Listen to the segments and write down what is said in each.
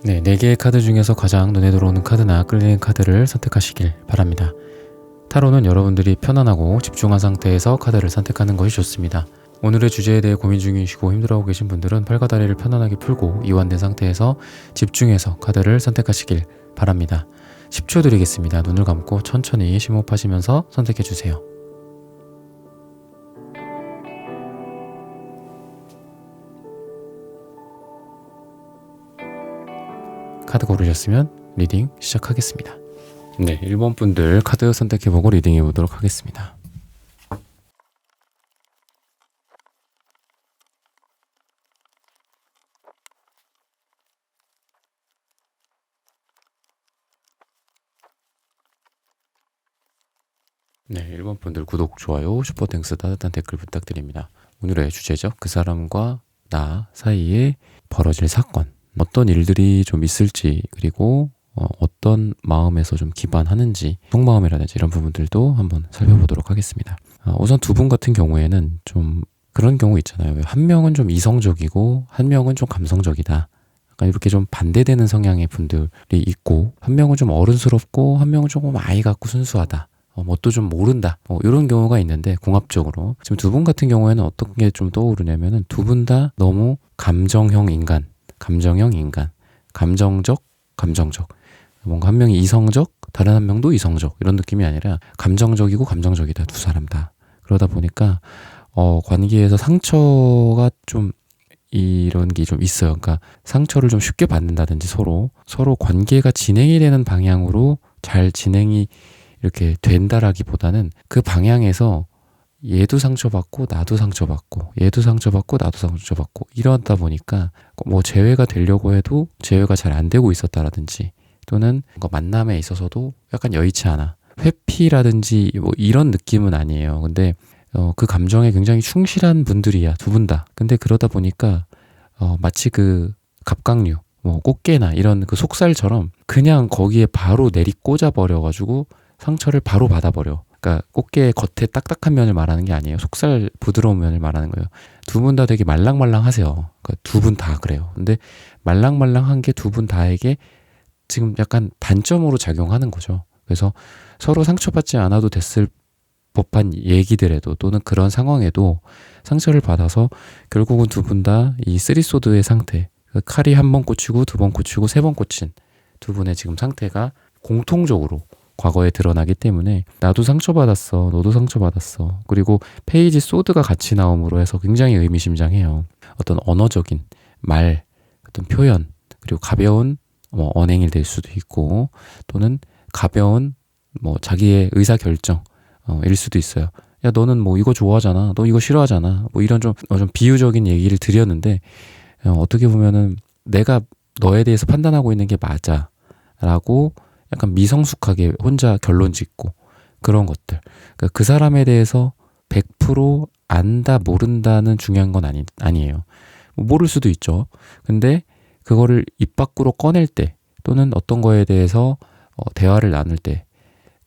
네, 4개의 카드 중에서 가장 눈에 들어오는 카드나 끌리는 카드를 선택하시길 바랍니다. 타로는 여러분들이 편안하고 집중한 상태에서 카드를 선택하는 것이 좋습니다. 오늘의 주제에 대해 고민 중이시고 힘들어하고 계신 분들은 팔과 다리를 편안하게 풀고 이완된 상태에서 집중해서 카드를 선택하시길 바랍니다. 10초 드리겠습니다. 눈을 감고 천천히 심호흡하시면서 선택해주세요. 카드 고르셨으면 리딩 시작하겠습니다. 네, 1번 분들 카드 선택해보고 리딩해보도록 하겠습니다. 네, 1번 분들 구독, 좋아요, 슈퍼땡스, 따뜻한 댓글 부탁드립니다. 오늘의 주제죠. 그 사람과 나 사이에 벌어질 사건, 어떤 일들이 좀 있을지, 그리고 어떤 마음에서 좀 기반하는지, 속마음이라든지 이런 부분들도 한번 살펴보도록 하겠습니다. 우선 두 분 같은 경우에는 좀 그런 경우 있잖아요. 한 명은 좀 이성적이고 한 명은 좀 감성적이다. 약간 이렇게 좀 반대되는 성향의 분들이 있고, 한 명은 좀 어른스럽고 한 명은 조금 아이 같고 순수하다. 뭣도 좀 모른다. 이런 경우가 있는데, 공합적으로 지금 두 분 같은 경우에는 어떤 게 좀 떠오르냐면은 두 분 다 너무 감정형 인간, 감정적, 뭔가 한 명이 이성적, 다른 한 명도 이성적, 이런 느낌이 아니라 감정적이고 감정적이다, 두 사람 다. 그러다 보니까 관계에서 상처가 좀 이런 게 좀 있어요. 그러니까 상처를 좀 쉽게 받는다든지 서로 관계가 진행이 되는 방향으로 잘 진행이 이렇게 된다라기보다는 그 방향에서 얘도 상처받고 나도 상처받고 얘도 상처받고 나도 상처받고 이러다 보니까 뭐 재회가 되려고 해도 재회가 잘 안 되고 있었다라든지, 또는 뭔가 만남에 있어서도 약간 여의치 않아. 회피라든지 뭐 이런 느낌은 아니에요. 근데 그 감정에 굉장히 충실한 분들이야, 두 분 다. 근데 그러다 보니까 마치 그 갑각류, 뭐 꽃게나 이런 그 속살처럼 그냥 거기에 바로 내리 꽂아버려가지고 상처를 바로 받아버려. 그러니까 꽃게의 겉에 딱딱한 면을 말하는 게 아니에요. 속살 부드러운 면을 말하는 거예요. 두 분 다 되게 말랑말랑하세요. 그러니까 두 분 다 그래요. 근데 말랑말랑한 게 두 분 다에게 지금 약간 단점으로 작용하는 거죠. 그래서 서로 상처받지 않아도 됐을 법한 얘기들에도, 또는 그런 상황에도 상처를 받아서 결국은 두 분 다 이 쓰리소드의 상태, 칼이 한 번 꽂히고 두 번 꽂히고 세 번 꽂힌 두 분의 지금 상태가 공통적으로 과거에 드러나기 때문에, 나도 상처받았어, 너도 상처받았어, 그리고 페이지 소드가 같이 나옴으로 해서 굉장히 의미심장해요. 어떤 언어적인 말, 어떤 표현, 그리고 가벼운 언행이 될 수도 있고, 또는 가벼운 자기의 의사결정 일 수도 있어요. 야, 너는 뭐 이거 좋아하잖아, 너 이거 싫어하잖아, 뭐 이런 좀 비유적인 얘기를 드렸는데, 어떻게 보면은 내가 너에 대해서 판단하고 있는 게 맞아 라고 약간 미성숙하게 혼자 결론 짓고, 그런 것들. 그러니까 그 사람에 대해서 100% 안다 모른다는 중요한 건 아니에요. 모를 수도 있죠. 근데 그거를 입 밖으로 꺼낼 때, 또는 어떤 거에 대해서 대화를 나눌 때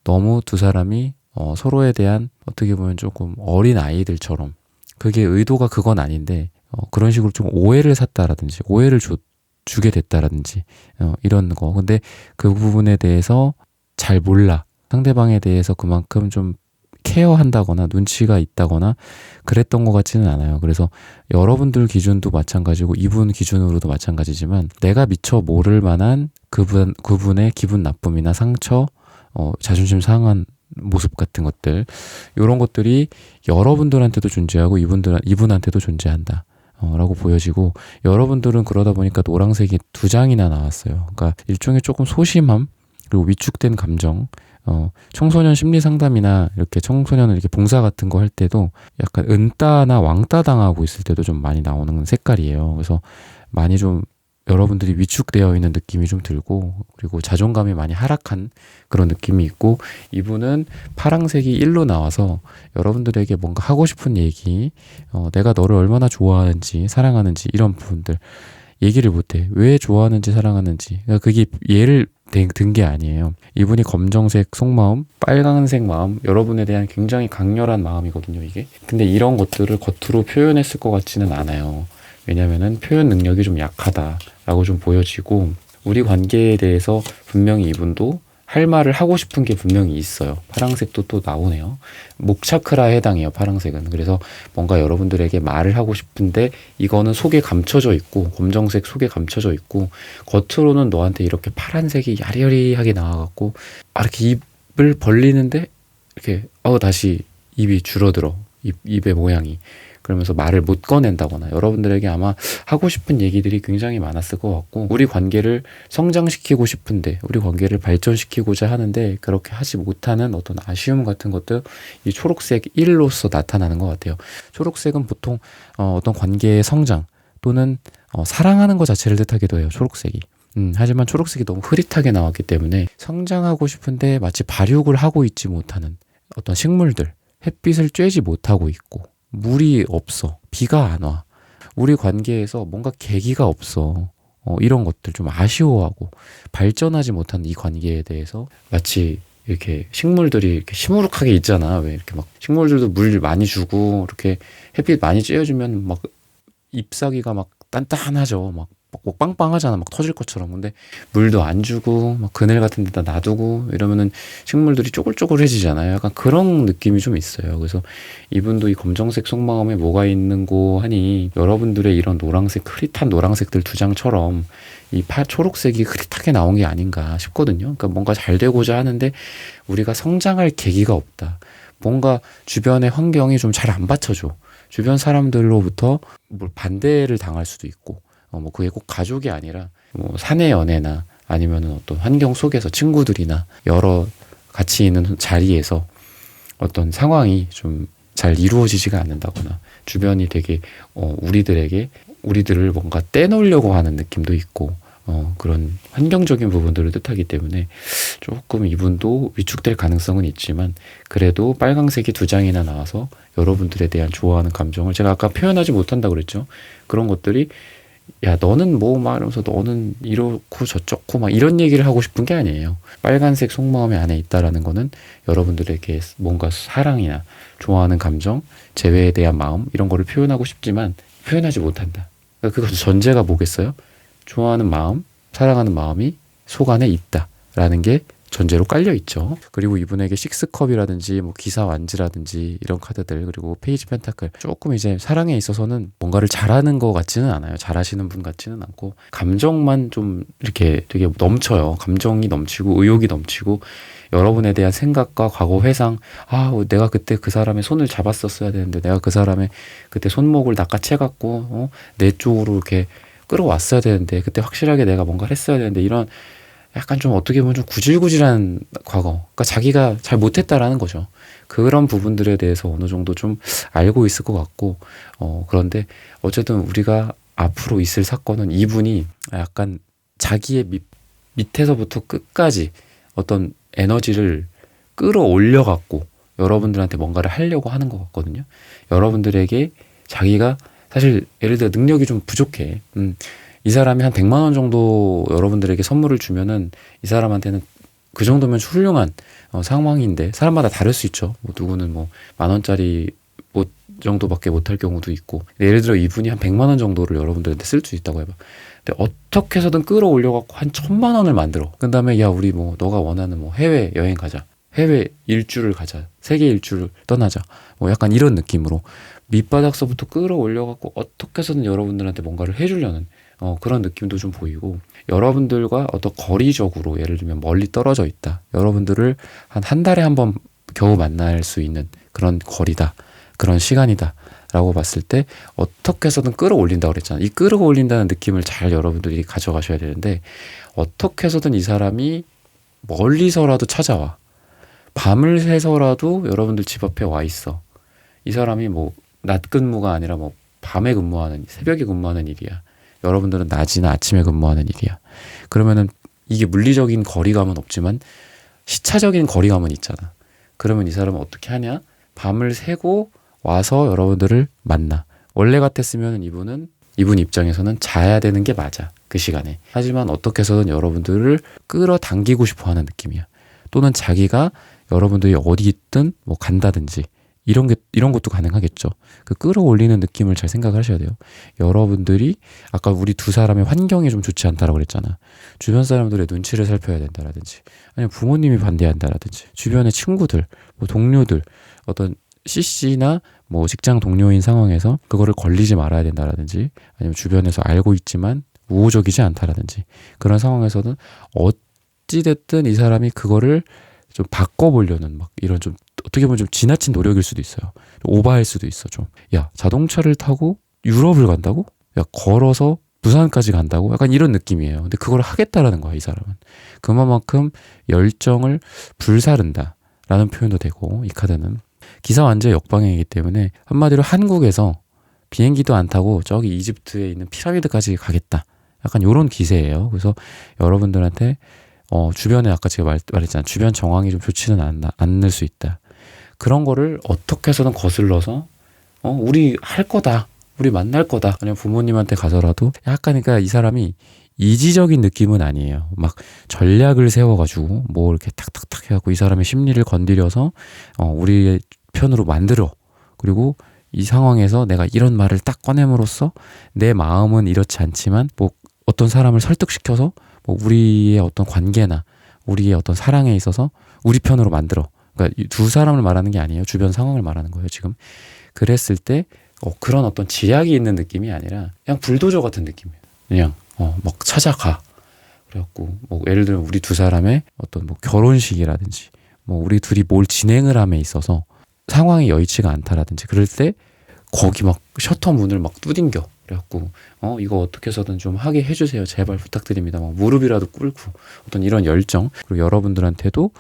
너무 두 사람이 서로에 대한 어떻게 보면 조금 어린 아이들처럼, 그게 의도가 그건 아닌데 그런 식으로 좀 오해를 샀다라든지 오해를 주게 됐다라든지 이런 거. 근데 그 부분에 대해서 잘 몰라. 상대방에 대해서 그만큼 좀 케어한다거나 눈치가 있다거나 그랬던 것 같지는 않아요. 그래서 여러분들 기준도 마찬가지고 이분 기준으로도 마찬가지지만, 내가 미처 모를 만한 그분의 기분 나쁨이나 상처, 자존심 상한 모습 같은 것들, 이런 것들이 여러분들한테도 존재하고 이분한테도 존재한다 라고 보여지고, 여러분들은 그러다 보니까 노란색이 2장이나 나왔어요. 그러니까 일종의 조금 소심함, 그리고 위축된 감정, 청소년 심리 상담이나 이렇게 청소년 이렇게 봉사 같은 거 할 때도 약간 은따나 왕따 당하고 있을 때도 좀 많이 나오는 색깔이에요. 그래서 많이 좀 여러분들이 위축되어 있는 느낌이 좀 들고, 그리고 자존감이 많이 하락한 그런 느낌이 있고, 이분은 파랑색이 1로 나와서 여러분들에게 뭔가 하고 싶은 얘기, 내가 너를 얼마나 좋아하는지 사랑하는지 이런 부분들 얘기를 못해. 왜 좋아하는지 사랑하는지. 그러니까 그게 예를 든 게 아니에요. 이분이 검정색 속마음, 빨간색 마음, 여러분에 대한 굉장히 강렬한 마음이거든요, 이게. 근데 이런 것들을 겉으로 표현했을 것 같지는 않아요. 왜냐면은 표현 능력이 좀 약하다라고 좀 보여지고, 우리 관계에 대해서 분명히 이분도 할 말을 하고 싶은 게 분명히 있어요. 파랑색도 또 나오네요. 목차크라에 해당해요, 파랑색은. 그래서 뭔가 여러분들에게 말을 하고 싶은데 이거는 속에 감춰져 있고, 검정색 속에 감춰져 있고, 겉으로는 너한테 이렇게 파란색이 야리야리하게 나와갖고 이렇게 입을 벌리는데 이렇게 다시 입이 줄어들어. 입의 모양이. 그러면서 말을 못 꺼낸다거나, 여러분들에게 아마 하고 싶은 얘기들이 굉장히 많았을 것 같고, 우리 관계를 성장시키고 싶은데, 우리 관계를 발전시키고자 하는데 그렇게 하지 못하는 어떤 아쉬움 같은 것도 이 초록색 1로서 나타나는 것 같아요. 초록색은 보통 어떤 관계의 성장 또는 사랑하는 것 자체를 뜻하기도 해요, 초록색이. 하지만 초록색이 너무 흐릿하게 나왔기 때문에 성장하고 싶은데 마치 발육을 하고 있지 못하는 어떤 식물들, 햇빛을 쬐지 못하고 있고, 물이 없어, 비가 안 와, 우리 관계에서 뭔가 계기가 없어, 이런 것들 좀 아쉬워하고 발전하지 못한 이 관계에 대해서 마치 이렇게 식물들이 이렇게 시무룩하게 있잖아. 왜 이렇게 막 식물들도 물 많이 주고 이렇게 햇빛 많이 쬐어주면 막 잎사귀가 막 단단하죠. 막 빵빵하잖아. 막 터질 것처럼. 근데 물도 안 주고 막 그늘 같은 데다 놔두고 이러면은 식물들이 쪼글쪼글해지잖아요. 약간 그런 느낌이 좀 있어요. 그래서 이분도 이 검정색 속마음에 뭐가 있는고 하니, 여러분들의 이런 노란색, 흐릿한 노란색들 두 장처럼 이 초록색이 흐릿하게 나온 게 아닌가 싶거든요. 그러니까 뭔가 잘 되고자 하는데 우리가 성장할 계기가 없다. 뭔가 주변의 환경이 좀 잘 안 받쳐줘. 주변 사람들로부터 뭘 반대를 당할 수도 있고, 뭐 그게 꼭 가족이 아니라 뭐 사내 연애나 아니면은 어떤 환경 속에서 친구들이나 여러 같이 있는 자리에서 어떤 상황이 좀 잘 이루어지지가 않는다거나, 주변이 되게 우리들을 뭔가 떼놓으려고 하는 느낌도 있고, 그런 환경적인 부분들을 뜻하기 때문에 조금 이분도 위축될 가능성은 있지만, 그래도 빨강색이 두 장이나 나와서 여러분들에 대한 좋아하는 감정을, 제가 아까 표현하지 못한다고 그랬죠. 그런 것들이 야 너는 뭐 막 이러면서 너는 이렇고 저쩌고 막 이런 얘기를 하고 싶은 게 아니에요. 빨간색 속마음이 안에 있다라는 거는 여러분들에게 뭔가 사랑이나 좋아하는 감정, 재회에 대한 마음, 이런 거를 표현하고 싶지만 표현하지 못한다. 그러니까 그것 전제가 뭐겠어요? 좋아하는 마음, 사랑하는 마음이 속 안에 있다라는 게 전제로 깔려 있죠. 그리고 이분에게 식스컵이라든지 뭐 기사 완지라든지 이런 카드들, 그리고 페이지 펜타클, 조금 이제 사랑에 있어서는 뭔가를 잘하는 것 같지는 않아요. 잘하시는 분 같지는 않고, 감정만 좀 이렇게 되게 넘쳐요. 감정이 넘치고 의욕이 넘치고, 여러분에 대한 생각과 과거 회상, 내가 그때 그 사람의 손을 잡았었어야 되는데, 내가 그 사람의 그때 손목을 낚아채갖고 내 쪽으로 이렇게 끌어왔어야 되는데, 그때 확실하게 내가 뭔가를 했어야 되는데, 이런 약간 좀 어떻게 보면 좀 구질구질한 과거, 그러니까 자기가 잘 못했다라는 거죠. 그런 부분들에 대해서 어느 정도 좀 알고 있을 것 같고, 그런데 어쨌든 우리가 앞으로 있을 사건은 이분이 약간 자기의 밑에서부터 끝까지 어떤 에너지를 끌어올려 갖고 여러분들한테 뭔가를 하려고 하는 것 같거든요. 여러분들에게 자기가 사실 예를 들어 능력이 좀 부족해. 이 사람이 한 100만 원 정도 여러분들에게 선물을 주면은 이 사람한테는 그 정도면 훌륭한 상황인데, 사람마다 다를 수 있죠. 뭐 누구는 뭐 10,000원짜리 옷 정도밖에 못할 경우도 있고, 예를 들어 이분이 한 100만 원 정도를 여러분들한테 쓸 수 있다고 해봐. 근데 어떻게 해서든 끌어올려갖고 한 1,000만 원을 만들어. 그 다음에 야 우리 뭐 너가 원하는 뭐 해외 여행 가자, 해외 일주를 가자, 세계 일주를 떠나자, 뭐 약간 이런 느낌으로 밑바닥서부터 끌어올려갖고 어떻게 해서든 여러분들한테 뭔가를 해주려는 그런 느낌도 좀 보이고, 여러분들과 어떤 거리적으로 예를 들면 멀리 떨어져 있다, 여러분들을 한 달에 한 번 겨우 만날 수 있는 그런 거리다, 그런 시간이다 라고 봤을 때 어떻게 해서든 끌어올린다고 그랬잖아. 이 끌어올린다는 느낌을 잘 여러분들이 가져가셔야 되는데, 어떻게 해서든 이 사람이 멀리서라도 찾아와, 밤을 새서라도 여러분들 집 앞에 와 있어. 이 사람이 뭐 낮 근무가 아니라 뭐 밤에 근무하는, 새벽에 근무하는 일이야. 여러분들은 낮이나 아침에 근무하는 일이야. 그러면은 이게 물리적인 거리감은 없지만 시차적인 거리감은 있잖아. 그러면 이 사람은 어떻게 하냐? 밤을 새고 와서 여러분들을 만나. 원래 같았으면 이분 입장에서는 자야 되는 게 맞아, 그 시간에. 하지만 어떻게 해서든 여러분들을 끌어당기고 싶어 하는 느낌이야. 또는 자기가 여러분들이 어디 있든 뭐 간다든지 이런 것도 가능하겠죠. 그 끌어올리는 느낌을 잘 생각을 하셔야 돼요. 여러분들이 아까 우리 두 사람의 환경이 좀 좋지 않다라고 그랬잖아. 주변 사람들의 눈치를 살펴야 된다라든지, 아니면 부모님이 반대한다라든지, 주변의 친구들, 뭐 동료들, 어떤 CC나 뭐 직장 동료인 상황에서 그거를 걸리지 말아야 된다라든지, 아니면 주변에서 알고 있지만 우호적이지 않다라든지, 그런 상황에서는 어찌됐든 이 사람이 그거를 좀 바꿔보려는 막 이런 좀 어떻게 보면 좀 지나친 노력일 수도 있어요. 오버할 수도 있어 좀. 야, 자동차를 타고 유럽을 간다고? 야, 걸어서 부산까지 간다고? 약간 이런 느낌이에요. 근데 그걸 하겠다라는 거야, 이 사람은. 그만큼 열정을 불사른다 라는 표현도 되고, 이 카드는 기사 완전 역방향이기 때문에 한마디로 한국에서 비행기도 안 타고 저기 이집트에 있는 피라미드까지 가겠다. 약간 요런 기세예요. 그래서 여러분들한테 주변에 아까 제가 말했잖아요. 주변 정황이 좀 좋지는 않을 수 있다. 그런 거를 어떻게 해서든 거슬러서 우리 할 거다. 우리 만날 거다. 아니면 부모님한테 가서라도 약간, 그러니까 이 사람이 이지적인 느낌은 아니에요. 막 전략을 세워가지고 뭐 이렇게 탁탁탁 해갖고 이 사람의 심리를 건드려서 우리의 편으로 만들어. 그리고 이 상황에서 내가 이런 말을 딱 꺼냄으로써 내 마음은 이렇지 않지만 뭐 어떤 사람을 설득시켜서 뭐 우리의 어떤 관계나 우리의 어떤 사랑에 있어서 우리 편으로 만들어. 그러니까 두 사람을 말하는 게 아니에요. 주변 상황을 말하는 거예요, 지금. 그랬을 때 그런 어떤 지략이 있는 느낌이 아니라 그냥 불도저 같은 느낌이에요. 그냥 막 찾아가. 그래갖고 뭐 예를 들면 우리 두 사람의 어떤 뭐 결혼식이라든지 뭐 우리 둘이 뭘 진행을 함에 있어서 상황이 여의치가 않다라든지, 그럴 때 거기 막 셔터 문을 막 두딩겨. 그래갖고 이거 어떻게 해서든 좀 하게 해주세요. 제발 부탁드립니다. 막 무릎이라도 꿇고 어떤 이런 열정, 그리고 여러분들한테도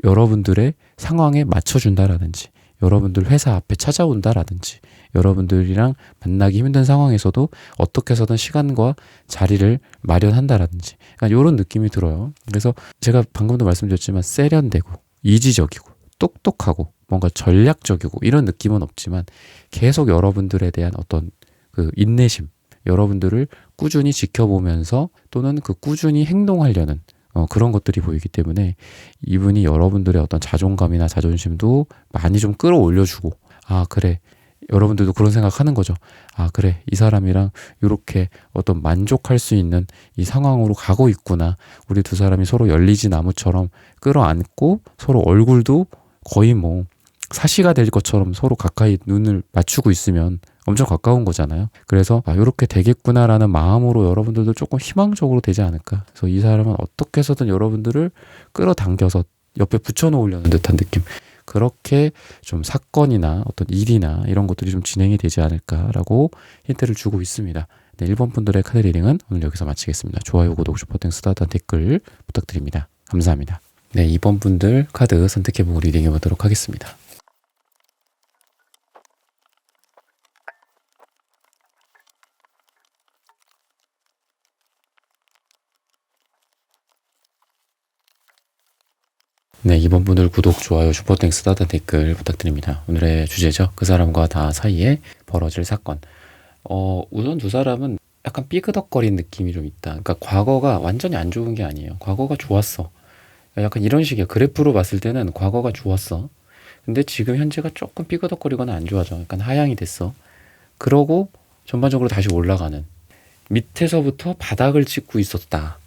여러분들의 상황에 맞춰준다라든지, 여러분들 회사 앞에 찾아온다라든지, 여러분들이랑 만나기 힘든 상황에서도 어떻게 해서든 시간과 자리를 마련한다라든지, 그러니까 이런 느낌이 들어요. 그래서 제가 방금도 말씀드렸지만 세련되고 이지적이고 똑똑하고 뭔가 전략적이고 이런 느낌은 없지만 계속 여러분들에 대한 어떤 그 인내심, 여러분들을 꾸준히 지켜보면서 또는 그 꾸준히 행동하려는 그런 것들이 보이기 때문에 이분이 여러분들의 어떤 자존감이나 자존심도 많이 좀 끌어올려주고, 아 그래, 여러분들도 그런 생각하는 거죠. 아 그래, 이 사람이랑 이렇게 어떤 만족할 수 있는 이 상황으로 가고 있구나. 우리 두 사람이 서로 열리지 나무처럼 끌어안고 서로 얼굴도 거의 뭐 사시가 될 것처럼 서로 가까이 눈을 맞추고 있으면 엄청 가까운 거잖아요. 그래서 이렇게 되겠구나라는 마음으로 여러분들도 조금 희망적으로 되지 않을까. 그래서 이 사람은 어떻게 해서든 여러분들을 끌어당겨서 옆에 붙여놓으려는 듯한 느낌. 그렇게 좀 사건이나 어떤 일이나 이런 것들이 좀 진행이 되지 않을까라고 힌트를 주고 있습니다. 네, 1번 분들의 카드 리딩은 오늘 여기서 마치겠습니다. 좋아요, 구독, 슈퍼땡, 쓰다단 댓글 부탁드립니다. 감사합니다. 네, 2번 분들 카드 선택해보고 리딩해보도록 하겠습니다. 네, 2번 분들 구독, 좋아요, 슈퍼땡, 쓰다단 댓글 부탁드립니다. 오늘의 주제죠. 그 사람과 나 사이에 벌어질 사건. 우선 두 사람은 약간 삐그덕거린 느낌이 좀 있다. 그러니까 과거가 완전히 안 좋은 게 아니에요. 과거가 좋았어. 약간 이런 식이에요. 그래프로 봤을 때는 과거가 좋았어. 근데 지금 현재가 조금 삐그덕거리거나 안 좋아져. 약간 하향이 됐어. 그러고 전반적으로 다시 올라가는. 밑에서부터 바닥을 찍고 있었다.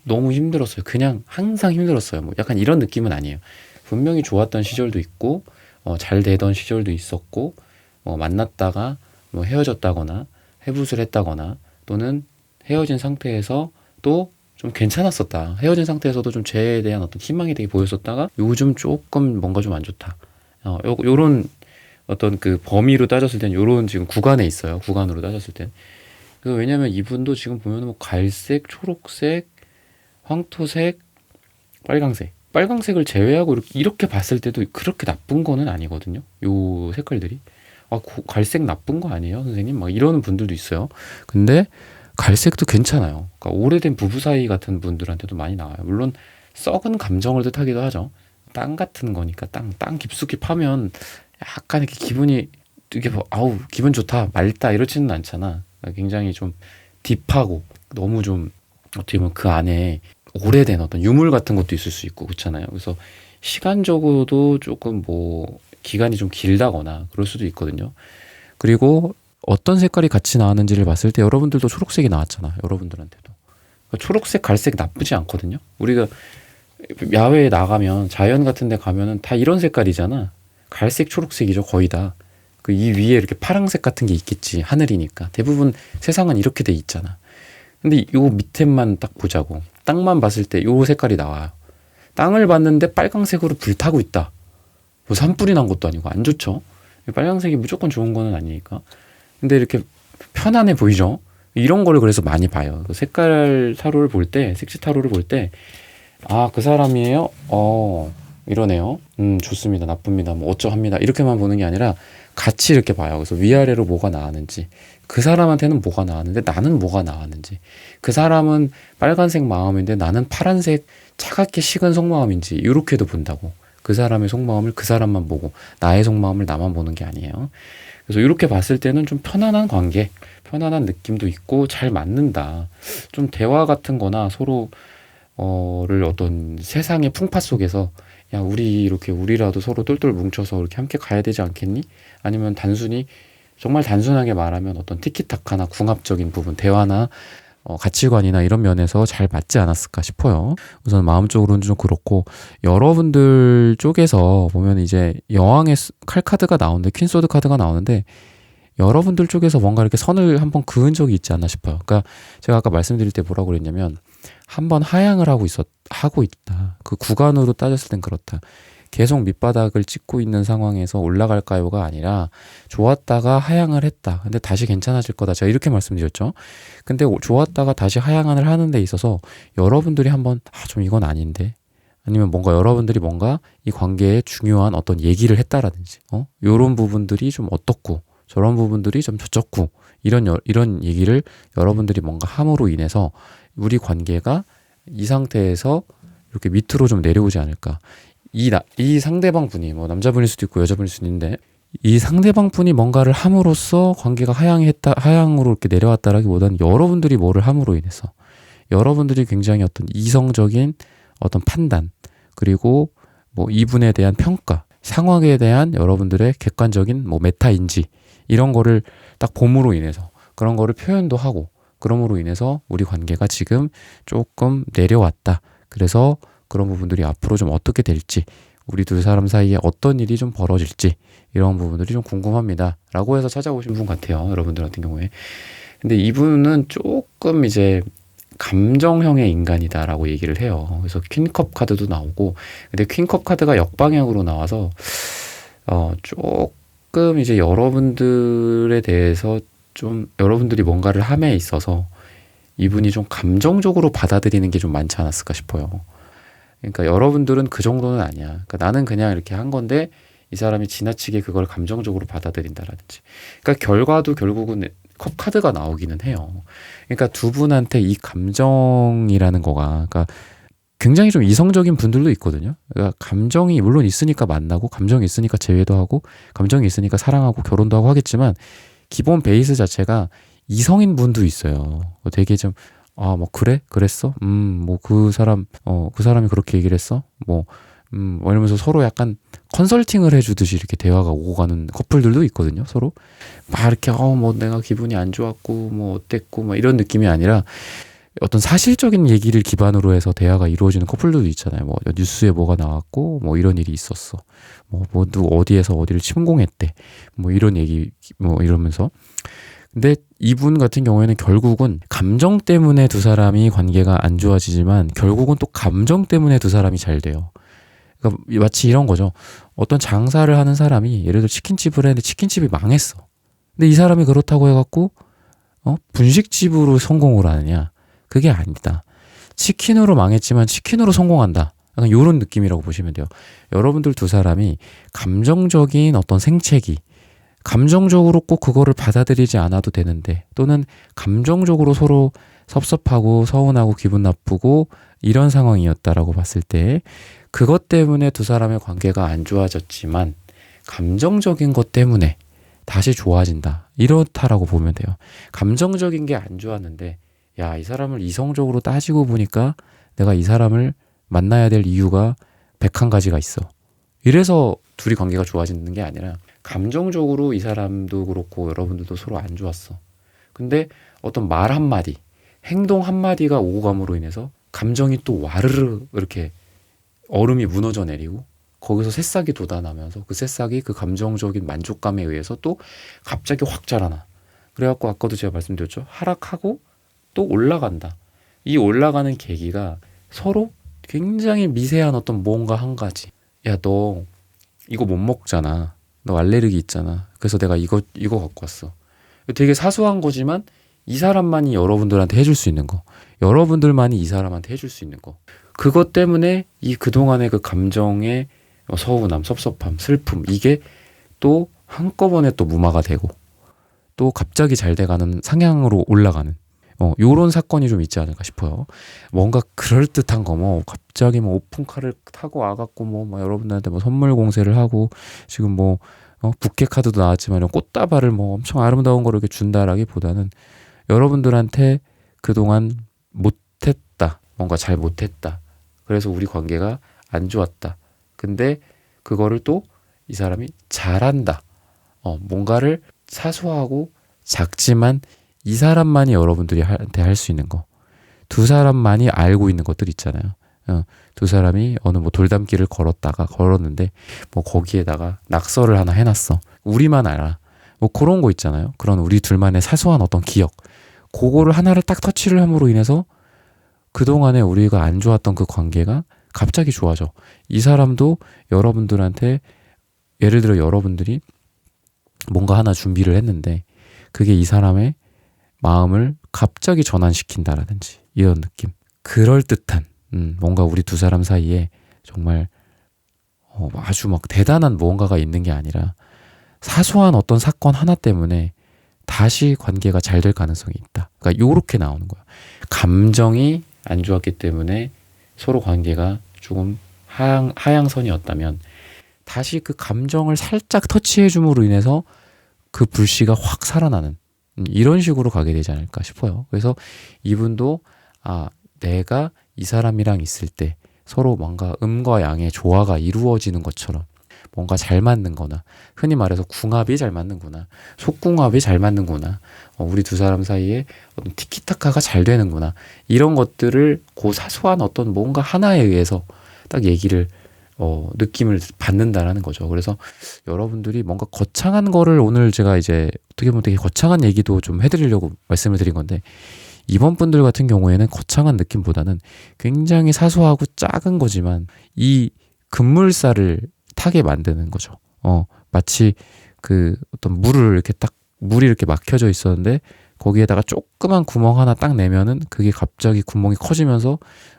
너무 힘들었어요. 그냥 항상 힘들었어요. 뭐 약간 이런 느낌은 아니에요. 분명히 좋았던 시절도 있고, 잘 되던 시절도 있었고, 만났다가 뭐 헤어졌다거나, 해붓을 했다거나, 또는 헤어진 상태에서 또 좀 괜찮았었다. 헤어진 상태에서도 좀 죄에 대한 어떤 희망이 되게 보였었다가, 요즘 조금 뭔가 좀 안 좋다. 요런 어떤 그 범위로 따졌을 땐 요런 지금 구간에 있어요. 구간으로 따졌을 땐. 왜냐면 이분도 지금 보면 뭐 갈색, 초록색, 황토색, 빨강색. 빨강색을 제외하고 이렇게 봤을 때도 그렇게 나쁜 거는 아니거든요. 요 색깔들이. 갈색 나쁜 거 아니에요, 선생님? 막 이러는 분들도 있어요. 근데 갈색도 괜찮아요. 그러니까 오래된 부부 사이 같은 분들한테도 많이 나와요. 물론 썩은 감정을 뜻하기도 하죠. 땅 같은 거니까 땅 깊숙이 파면 약간 이렇게 기분이 이게 아우 기분 좋다 맑다 이렇지는 않잖아. 굉장히 좀 딥하고 너무 좀 어떻게 보면 그 안에 오래된 어떤 유물 같은 것도 있을 수 있고 그렇잖아요. 그래서 시간적으로도 조금 뭐 기간이 좀 길다거나 그럴 수도 있거든요. 그리고 어떤 색깔이 같이 나왔는지를 봤을 때 여러분들도 초록색이 나왔잖아. 여러분들한테도. 그러니까 초록색, 갈색 나쁘지 않거든요. 우리가 야외에 나가면 자연 같은 데 가면은 다 이런 색깔이잖아. 갈색, 초록색이죠. 거의 다. 그 이 위에 이렇게 파란색 같은 게 있겠지. 하늘이니까. 대부분 세상은 이렇게 돼 있잖아. 근데 요 밑에만 딱 보자고. 땅만 봤을 때 요 색깔이 나와요. 땅을 봤는데 빨강색으로 불타고 있다. 뭐 산불이 난 것도 아니고 안 좋죠. 빨강색이 무조건 좋은 거는 아니니까. 근데 이렇게 편안해 보이죠. 이런 거를 그래서 많이 봐요. 색깔 타로를 볼 때, 색지 타로를 볼 때, 아, 그 사람이에요? 이러네요. 좋습니다. 나쁩니다. 뭐 어쩌합니다. 이렇게만 보는 게 아니라 같이 이렇게 봐요. 그래서 위아래로 뭐가 나왔는지, 그 사람한테는 뭐가 나왔는데 나는 뭐가 나왔는지, 그 사람은 빨간색 마음인데 나는 파란색 차갑게 식은 속마음인지 이렇게도 본다고. 그 사람의 속마음을 그 사람만 보고 나의 속마음을 나만 보는 게 아니에요. 그래서 이렇게 봤을 때는 좀 편안한 관계, 편안한 느낌도 있고 잘 맞는다. 좀 대화 같은 거나 서로 를 어떤 세상의 풍파 속에서 야, 우리라도 서로 똘똘 뭉쳐서 이렇게 함께 가야 되지 않겠니? 아니면 정말 단순하게 말하면 어떤 티키타카나 궁합적인 부분, 대화나 가치관이나 이런 면에서 잘 맞지 않았을까 싶어요. 우선 마음적으로는 좀 그렇고, 여러분들 쪽에서 보면 이제 여왕의 칼카드가 나오는데, 퀸소드 카드가 나오는데, 여러분들 쪽에서 뭔가 이렇게 선을 한번 그은 적이 있지 않나 싶어요. 그러니까 제가 아까 말씀드릴 때 뭐라고 그랬냐면, 한번 하향을 하고 있다. 그 구간으로 따졌을 땐 그렇다. 계속 밑바닥을 찍고 있는 상황에서 올라갈까요가 아니라 좋았다가 하향을 했다. 근데 다시 괜찮아질 거다. 제가 이렇게 말씀드렸죠. 근데 좋았다가 다시 하향을 하는 데 있어서 여러분들이 한번 좀 이건 아닌데, 아니면 여러분들이 뭔가 이 관계에 중요한 어떤 얘기를 했다라든지 요런 부분들이 좀 어떻고 저런 부분들이 좀 저쩌고 이런 얘기를 여러분들이 뭔가 함으로 인해서 우리 관계가 이 상태에서 이렇게 밑으로 좀 내려오지 않을까. 이 상대방 분이 남자분일 수도 있고 여자분일 수도 있는데, 이 상대방 분이 뭔가를 함으로써 관계가 하향으로 이렇게 내려왔다라기보다는 여러분들이 뭐를 함으로 인해서 여러분들이 굉장히 어떤 이성적인 어떤 판단, 그리고 이분에 대한 평가, 상황에 대한 여러분들의 객관적인 메타인지 이런 거를 딱 봄으로 인해서 그런 거를 표현도 하고, 그럼으로 인해서 우리 관계가 지금 조금 내려왔다. 그래서 그런 부분들이 앞으로 좀 어떻게 될지, 우리 두 사람 사이에 어떤 일이 좀 벌어질지 이런 부분들이 좀 궁금합니다. 라고 해서 찾아오신 분 같아요. 여러분들 같은 경우에. 근데 이분은 조금 이제 감정형의 인간이다라고 얘기를 해요. 그래서 퀸컵 카드도 나오고, 근데 퀸컵 카드가 역방향으로 나와서 조금 이제 여러분들에 대해서 좀 여러분들이 뭔가를 함에 있어서 이분이 좀 감정적으로 받아들이는 게 좀 많지 않았을까 싶어요. 그러니까 여러분들은 그 정도는 아니야. 그러니까 나는 그냥 이렇게 한 건데 이 사람이 지나치게 그걸 감정적으로 받아들인다라든지. 그러니까 결과도 결국은 컵 카드가 나오기는 해요. 그러니까 두 분한테 이 감정이라는 거가, 그러니까 굉장히 좀 이성적인 분들도 있거든요. 그러니까 감정이 물론 있으니까 만나고, 감정이 있으니까 재회도 하고, 감정이 있으니까 사랑하고 결혼도 하고 하겠지만, 기본 베이스 자체가 이성인 분도 있어요. 되게 좀 그래? 그랬어? 그 사람이 그렇게 얘기를 했어? 이러면서 서로 약간 컨설팅을 해주듯이 이렇게 대화가 오고 가는 커플들도 있거든요. 서로 막 이렇게 내가 기분이 안 좋았고 어땠고 이런 느낌이 아니라 어떤 사실적인 얘기를 기반으로 해서 대화가 이루어지는 커플들도 있잖아요. 뉴스에 뭐가 나왔고 이런 일이 있었어. 누구 어디에서 어디를 침공했대. 이런 얘기 이러면서. 근데 이분 같은 경우에는 결국은 감정 때문에 두 사람이 관계가 안 좋아지지만 결국은 또 감정 때문에 두 사람이 잘 돼요. 그러니까 마치 이런 거죠. 어떤 장사를 하는 사람이 예를 들어 치킨집을 했는데 치킨집이 망했어. 근데 이 사람이 그렇다고 해갖고 분식집으로 성공을 하느냐? 그게 아니다. 치킨으로 망했지만 치킨으로 성공한다. 약간 이런 느낌이라고 보시면 돼요. 여러분들 두 사람이 감정적인 어떤 생채기, 감정적으로 꼭 그거를 받아들이지 않아도 되는데, 또는 감정적으로 서로 섭섭하고 서운하고 기분 나쁘고 이런 상황이었다라고 봤을 때, 그것 때문에 두 사람의 관계가 안 좋아졌지만 감정적인 것 때문에 다시 좋아진다. 이렇다라고 보면 돼요. 감정적인 게 안 좋았는데 야, 이 사람을 이성적으로 따지고 보니까 내가 이 사람을 만나야 될 이유가 101가지가 있어. 이래서 둘이 관계가 좋아지는 게 아니라 감정적으로 이 사람도 그렇고 여러분들도 서로 안 좋았어. 근데 어떤 말 한마디, 행동 한마디가 오고 감으로 인해서 감정이 또 와르르 이렇게 얼음이 무너져 내리고 거기서 새싹이 돋아나면서 그 새싹이 그 감정적인 만족감에 의해서 또 갑자기 확 자라나. 그래갖고 아까도 제가 말씀드렸죠. 하락하고 또 올라간다. 이 올라가는 계기가 서로 굉장히 미세한 어떤 뭔가 한 가지. 야, 너 이거 못 먹잖아. 너 알레르기 있잖아. 그래서 내가 이거 갖고 왔어. 되게 사소한 거지만 이 사람만이 여러분들한테 해줄 수 있는 거. 여러분들만이 이 사람한테 해줄 수 있는 거. 그것 때문에 이 그동안의 그 감정의 서운함, 섭섭함, 슬픔 이게 또 한꺼번에 또 무마가 되고 또 갑자기 잘 돼가는 상향으로 올라가는 요런 사건이 좀 있지 않을까 싶어요. 뭔가 그럴듯한 거 뭐 갑자기 뭐 오픈카를 타고 와갖고 뭐 여러분들한테 뭐 선물 공세를 하고 지금 뭐 부케 카드도 나왔지만 이런 꽃다발을 뭐 엄청 아름다운 거를 이렇게 준다라기보다는 여러분들한테 그동안 못했다. 뭔가 잘 못했다. 그래서 우리 관계가 안 좋았다. 근데 그거를 또 이 사람이 잘한다. 뭔가를 사소하고 작지만 이 사람만이 여러분들이 한테 할 수 있는 거. 두 사람만이 알고 있는 것들 있잖아요. 두 사람이 어느 뭐 돌담길을 걸었는데 뭐 거기에다가 낙서를 하나 해놨어. 우리만 알아. 뭐 그런 거 있잖아요. 그런 우리 둘만의 사소한 어떤 기억. 그거를 하나를 딱 터치를 함으로 인해서 그동안에 우리가 안 좋았던 그 관계가 갑자기 좋아져. 이 사람도 여러분들한테 예를 들어 여러분들이 뭔가 하나 준비를 했는데 그게 이 사람의 마음을 갑자기 전환시킨다라든지 이런 느낌. 그럴듯한 뭔가 우리 두 사람 사이에 정말 아주 막 대단한 무언가가 있는 게 아니라 사소한 어떤 사건 하나 때문에 다시 관계가 잘 될 가능성이 있다. 그러니까 요렇게 나오는 거야. 감정이 안 좋았기 때문에 서로 관계가 조금 하향선이었다면 다시 그 감정을 살짝 터치해 줌으로 인해서 그 불씨가 확 살아나는 이런 식으로 가게 되지 않을까 싶어요. 그래서 이분도 내가 이 사람이랑 있을 때 서로 뭔가 음과 양의 조화가 이루어지는 것처럼 뭔가 잘 맞는 거나 흔히 말해서 궁합이 잘 맞는구나. 속궁합이 잘 맞는구나. 우리 두 사람 사이에 티키타카가 잘 되는구나. 이런 것들을 그 사소한 어떤 뭔가 하나에 의해서 딱 얘기를 느낌을 받는다라는 거죠. 그래서 여러분들이 뭔가 거창한 거를 오늘 제가 이제 어떻게 보면 되게 거창한 얘기도 좀 해드리려고 말씀을 드린 건데 이번 분들 같은 경우에는 거창한 느낌보다는 굉장히 사소하고 작은 거지만 이 급물살을 타게 만드는 거죠. 마치 그 어떤 물이 이렇게 막혀져 있었는데 거기에다가 조그만 구멍 하나 딱 내면은 그게 갑자기 구멍이 커지면서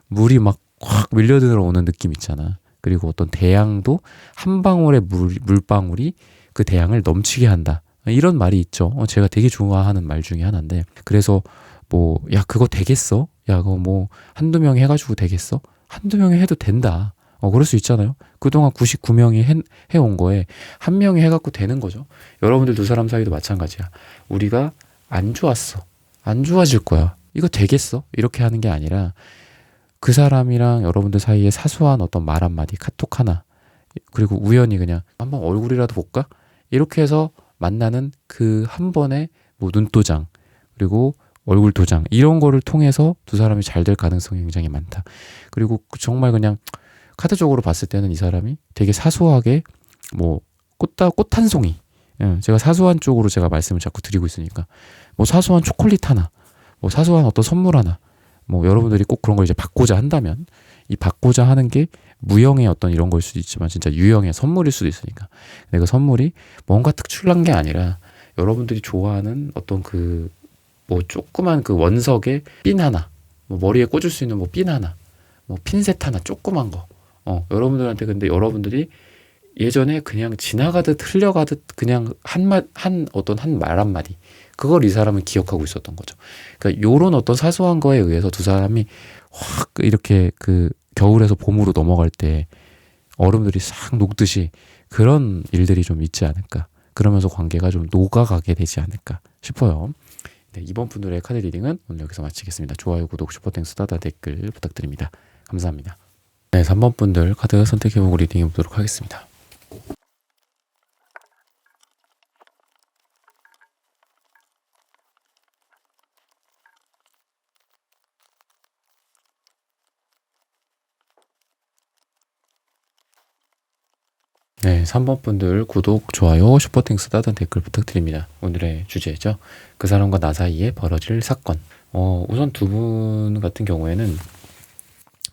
물이 막 확 밀려들어 오는 느낌 있잖아. 그리고 어떤 대양도 한 방울의 물방울이 그 대양을 넘치게 한다. 이런 말이 있죠. 제가 되게 좋아하는 말 중에 하나인데 그래서 뭐 야 그거 되겠어? 야 그거 뭐 한두 명이 해가지고 되겠어? 한두 명이 해도 된다. 그럴 수 있잖아요. 그동안 99명이 해온 거에 한 명이 해갖고 되는 거죠. 여러분들 두 사람 사이도 마찬가지야. 우리가 안 좋았어. 안 좋아질 거야. 이거 되겠어? 이렇게 하는 게 아니라 그 사람이랑 여러분들 사이에 사소한 어떤 말 한마디, 카톡 하나, 그리고 우연히 그냥 한번 얼굴이라도 볼까? 이렇게 해서 만나는 그 한 번의 뭐 눈도장, 그리고 얼굴 도장, 이런 거를 통해서 두 사람이 잘 될 가능성이 굉장히 많다. 그리고 정말 그냥 카드적으로 봤을 때는 이 사람이 되게 사소하게 뭐 꽃 한 송이, 제가 사소한 쪽으로 제가 말씀을 자꾸 드리고 있으니까 뭐 사소한 초콜릿 하나, 뭐 사소한 어떤 선물 하나, 뭐 여러분들이 꼭 그런 걸 이제 받고자 한다면 이 받고자 하는 게 무형의 어떤 이런 걸 수도 있지만 진짜 유형의 선물일 수도 있으니까 근데 그 선물이 뭔가 특출난 게 아니라 여러분들이 좋아하는 어떤 그 뭐 조그만 그 원석에 핀 하나, 뭐 머리에 꽂을 수 있는 뭐 핀 하나, 뭐 핀셋 하나 조그만 거 여러분들한테 근데 여러분들이 예전에 그냥 지나가듯 흘려가듯 그냥 한 말 한마디 그걸 이 사람은 기억하고 있었던 거죠. 그러니까 요런 어떤 사소한 거에 의해서 두 사람이 확 이렇게 그 겨울에서 봄으로 넘어갈 때 얼음들이 싹 녹듯이 그런 일들이 좀 있지 않을까. 그러면서 관계가 좀 녹아가게 되지 않을까 싶어요. 네, 이번 분들의 카드 리딩은 오늘 여기서 마치겠습니다. 좋아요, 구독, 슈퍼땡스, 따다 댓글 부탁드립니다. 감사합니다. 네, 3번 분들 카드 선택해보고 리딩해보도록 하겠습니다. 네, 3번 분들 구독, 좋아요, 슈퍼땡스 따뜻한 댓글 부탁드립니다. 오늘의 주제죠. 그 사람과 나 사이에 벌어질 사건. 우선 두 분 같은 경우에는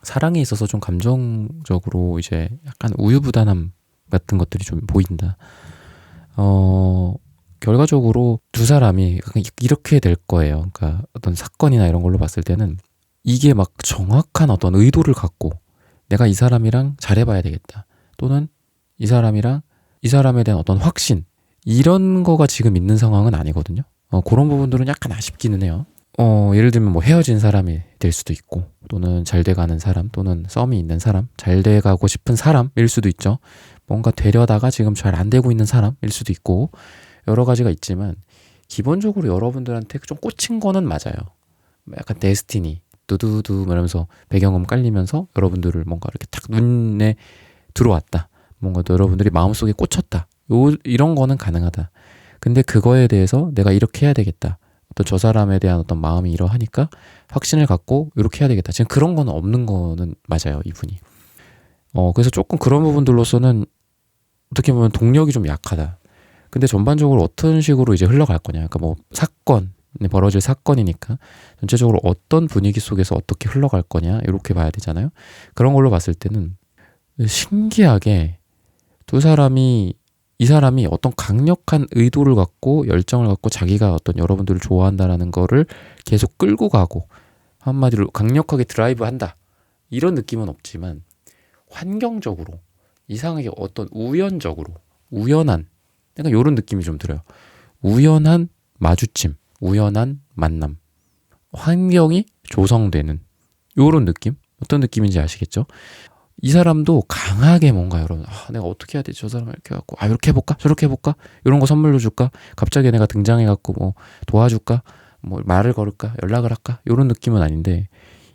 사랑에 있어서 좀 감정적으로 이제 약간 우유부단함 같은 것들이 좀 보인다. 결과적으로 두 사람이 이렇게 될 거예요. 그러니까 어떤 사건이나 이런 걸로 봤을 때는 이게 막 정확한 어떤 의도를 갖고 내가 이 사람이랑 잘해봐야 되겠다. 또는 이 사람이랑 이 사람에 대한 어떤 확신 이런 거가 지금 있는 상황은 아니거든요. 그런 부분들은 약간 아쉽기는 해요. 예를 들면 뭐 헤어진 사람이 될 수도 있고 또는 잘 돼가는 사람 또는 썸이 있는 사람 잘 돼가고 싶은 사람일 수도 있죠. 뭔가 되려다가 지금 잘 안 되고 있는 사람일 수도 있고 여러 가지가 있지만 기본적으로 여러분들한테 좀 꽂힌 거는 맞아요. 약간 데스티니 두두두 이러면서 배경음 깔리면서 여러분들을 뭔가 이렇게 탁 눈에 들어왔다. 뭔가 또 여러분들이 마음속에 꽂혔다. 이런 거는 가능하다. 근데 그거에 대해서 내가 이렇게 해야 되겠다. 또 저 사람에 대한 어떤 마음이 이러하니까 확신을 갖고 이렇게 해야 되겠다. 지금 그런 거는 없는 거는 맞아요, 이분이. 그래서 조금 그런 부분들로서는 어떻게 보면 동력이 좀 약하다. 근데 전반적으로 어떤 식으로 이제 흘러갈 거냐. 그러니까 뭐 벌어질 사건이니까 전체적으로 어떤 분위기 속에서 어떻게 흘러갈 거냐. 이렇게 봐야 되잖아요. 그런 걸로 봤을 때는 신기하게 이 사람이 어떤 강력한 의도를 갖고 열정을 갖고 자기가 어떤 여러분들을 좋아한다라는 거를 계속 끌고 가고 한마디로 강력하게 드라이브 한다. 이런 느낌은 없지만 환경적으로 이상하게 어떤 우연한 약간 이런 느낌이 좀 들어요. 우연한 마주침, 우연한 만남, 환경이 조성되는 이런 느낌? 어떤 느낌인지 아시겠죠? 이 사람도 강하게 뭔가 여러분 내가 어떻게 해야 되지? 저 사람을 이렇게 해갖고 이렇게 해볼까? 저렇게 해볼까? 이런 거 선물로 줄까? 갑자기 내가 등장해갖고 뭐 도와줄까? 뭐 말을 걸을까? 연락을 할까? 이런 느낌은 아닌데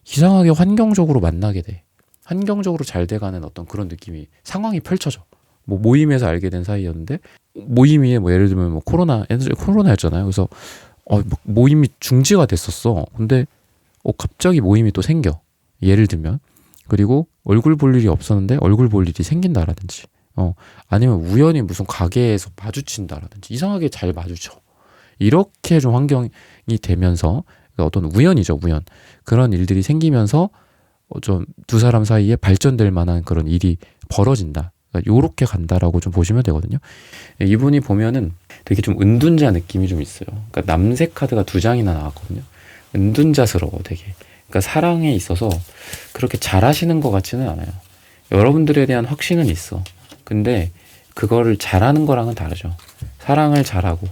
이상하게 환경적으로 만나게 돼. 환경적으로 잘 돼가는 어떤 그런 느낌이 상황이 펼쳐져. 뭐 모임에서 알게 된 사이였는데 모임이 뭐 예를 들면 뭐 코로나였잖아요. 그래서 모임이 중지가 됐었어. 근데 갑자기 모임이 또 생겨. 예를 들면 그리고 얼굴 볼 일이 없었는데 얼굴 볼 일이 생긴다라든지 아니면 우연히 무슨 가게에서 마주친다라든지 이상하게 잘 마주쳐. 이렇게 좀 환경이 되면서 어떤 우연이죠, 우연. 그런 일들이 생기면서 좀 두 사람 사이에 발전될 만한 그런 일이 벌어진다. 그러니까 요렇게 간다라고 좀 보시면 되거든요. 이분이 보면은 되게 좀 은둔자 느낌이 좀 있어요. 그러니까 남색 카드가 2장이나 나왔거든요. 은둔자스러워 되게. 그러니까 사랑에 있어서 그렇게 잘하시는 것 같지는 않아요. 여러분들에 대한 확신은 있어. 근데 그거를 잘하는 거랑은 다르죠. 사랑을 잘하고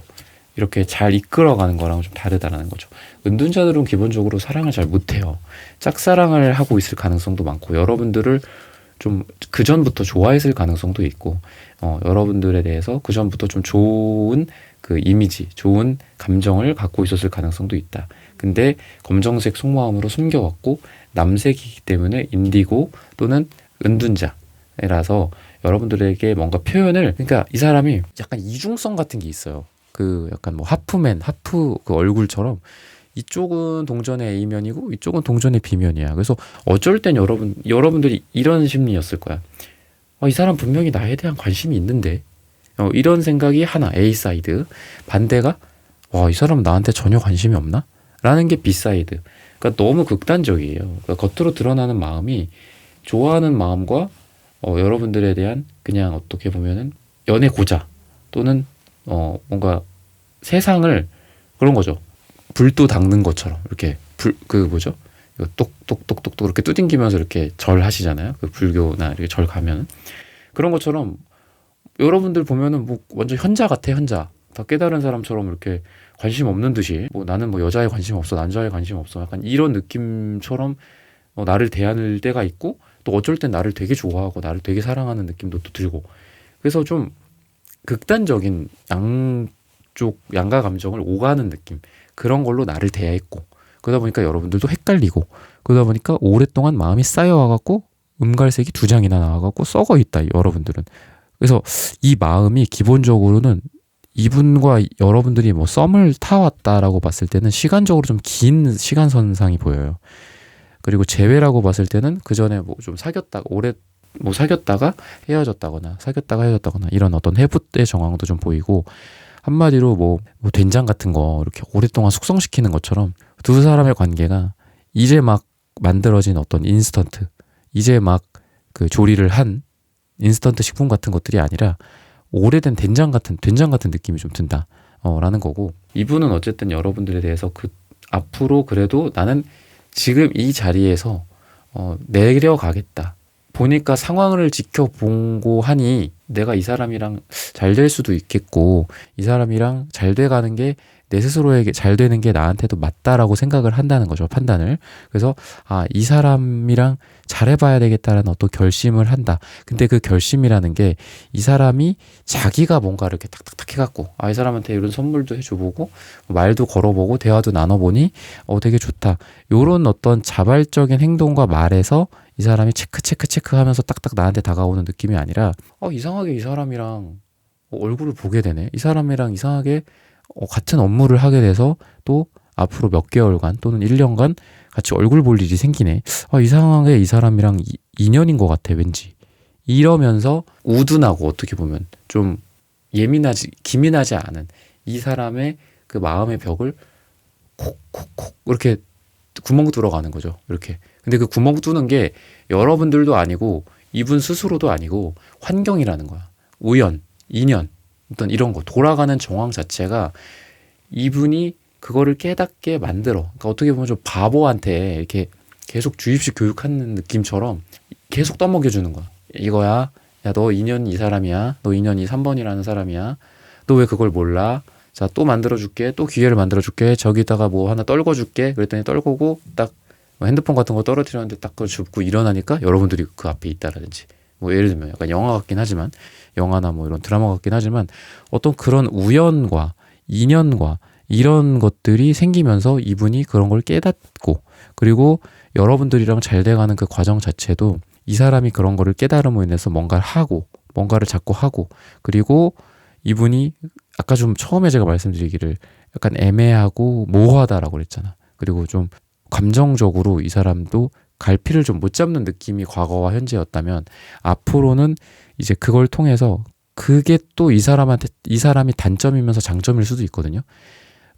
이렇게 잘 이끌어가는 거랑은 좀 다르다라는 거죠. 은둔자들은 기본적으로 사랑을 잘 못해요. 짝사랑을 하고 있을 가능성도 많고 여러분들을 좀 그전부터 좋아했을 가능성도 있고 여러분들에 대해서 그전부터 좀 좋은 그 이미지, 좋은 감정을 갖고 있었을 가능성도 있다. 근데 검정색 속마음으로 숨겨왔고 남색이기 때문에 인디고 또는 은둔자라서 여러분들에게 뭔가 표현을 그러니까 이 사람이 약간 이중성 같은 게 있어요. 그 약간 뭐 하프 그 얼굴처럼 이쪽은 동전의 A면이고 이쪽은 동전의 B면이야. 그래서 어쩔 땐 여러분들이 이런 심리였을 거야. 이 사람 분명히 나에 대한 관심이 있는데 이런 생각이 하나 A 사이드. 반대가 이 사람 나한테 전혀 관심이 없나? 라는 게 B 사이드. 그러니까 너무 극단적이에요. 그러니까 겉으로 드러나는 마음이 좋아하는 마음과 여러분들에 대한 그냥 어떻게 보면은 연애 고자 또는 뭔가 세상을 그런 거죠. 불도 닦는 것처럼 이렇게 이거 똑똑똑똑똑 이렇게 두딩기면서 이렇게 절 하시잖아요. 그 불교나 이렇게 절 가면 그런 것처럼 여러분들 보면은 뭐 완전 현자 같아. 현자 다 깨달은 사람처럼 이렇게 관심 없는 듯이 뭐 나는 뭐 여자에 관심 없어, 남자에 관심 없어, 약간 이런 느낌처럼 나를 대할 때가 있고 또 어쩔 땐 나를 되게 좋아하고 나를 되게 사랑하는 느낌도 또 들고 그래서 좀 극단적인 양가 감정을 오가는 느낌 그런 걸로 나를 대했고 그러다 보니까 여러분들도 헷갈리고 그러다 보니까 오랫동안 마음이 쌓여와갖고 음갈색이 2장이나 나와갖고 썩어 있다 여러분들은. 그래서 이 마음이 기본적으로는 이분과 여러분들이 뭐 썸을 타왔다라고 봤을 때는 시간적으로 좀 긴 시간선상이 보여요. 그리고 재회라고 봤을 때는 그 전에 뭐 좀 사귀었다가 뭐 사귀었다가 헤어졌다거나 이런 어떤 해부의 정황도 좀 보이고, 한마디로 뭐 된장 같은 거 이렇게 오랫동안 숙성시키는 것처럼 두 사람의 관계가 이제 막 만들어진 어떤 인스턴트, 이제 막 그 조리를 한 인스턴트 식품 같은 것들이 아니라 오래된 된장 같은 느낌이 좀 든다. 라는 거고, 이분은 어쨌든 여러분들에 대해서 앞으로 그래도 나는 지금 이 자리에서 내려가겠다. 보니까 상황을 지켜보고 하니 내가 이 사람이랑 잘 될 수도 있겠고, 이 사람이랑 잘 돼가는 게 내 스스로에게 잘 되는 게 나한테도 맞다라고 생각을 한다는 거죠, 판단을. 그래서 이 사람이랑 잘해봐야 되겠다라는 어떤 결심을 한다. 근데 그 결심이라는 게 이 사람이 자기가 뭔가 이렇게 탁탁탁 해갖고 이 사람한테 이런 선물도 해줘보고 말도 걸어보고 대화도 나눠보니 되게 좋다. 요런 어떤 자발적인 행동과 말에서 이 사람이 체크 하면서 딱딱 나한테 다가오는 느낌이 아니라 이상하게 이 사람이랑 얼굴을 보게 되네. 이 사람이랑 이상하게 같은 업무를 하게 돼서 또 앞으로 몇 개월간 또는 1년간 같이 얼굴 볼 일이 생기네. 이상하게 이 사람이랑 인연인 것 같아, 왠지. 이러면서 우둔하고, 어떻게 보면 좀 기민하지 않은 이 사람의 그 마음의 벽을 콕콕콕 이렇게 구멍 뚫어가는 거죠. 이렇게. 근데 그 구멍 뚫는 게 여러분들도 아니고 이분 스스로도 아니고 환경이라는 거야. 우연, 인연, 어떤 이런 거, 돌아가는 정황 자체가 이분이 그거를 깨닫게 만들어. 그러니까 어떻게 보면 좀 바보한테 이렇게 계속 주입식 교육하는 느낌처럼 계속 떠먹여주는 거야. 이거야. 야, 너 인연 이 사람이야. 너 인연이 3번이라는 사람이야. 너 왜 그걸 몰라? 자, 또 만들어줄게. 또 기회를 만들어줄게. 저기다가 뭐 하나 떨궈줄게. 그랬더니 떨구고 딱 핸드폰 같은 거 떨어뜨렸는데 딱 그걸 줍고 일어나니까 여러분들이 그 앞에 있다라든지. 뭐 예를 들면 약간 영화 같긴 하지만, 영화나 뭐 이런 드라마 같긴 하지만 어떤 그런 우연과 인연과 이런 것들이 생기면서 이분이 그런 걸 깨닫고, 그리고 여러분들이랑 잘 돼가는 그 과정 자체도 이 사람이 그런 거를 깨달음으로 인해서 뭔가를 자꾸 하고, 그리고 이분이 아까 좀 처음에 제가 말씀드리기를 약간 애매하고 모호하다라고 그랬잖아. 그리고 좀 감정적으로 이 사람도 갈피를 좀 못 잡는 느낌이 과거와 현재였다면, 앞으로는 이제 그걸 통해서 그게 또 이 사람이 단점이면서 장점일 수도 있거든요.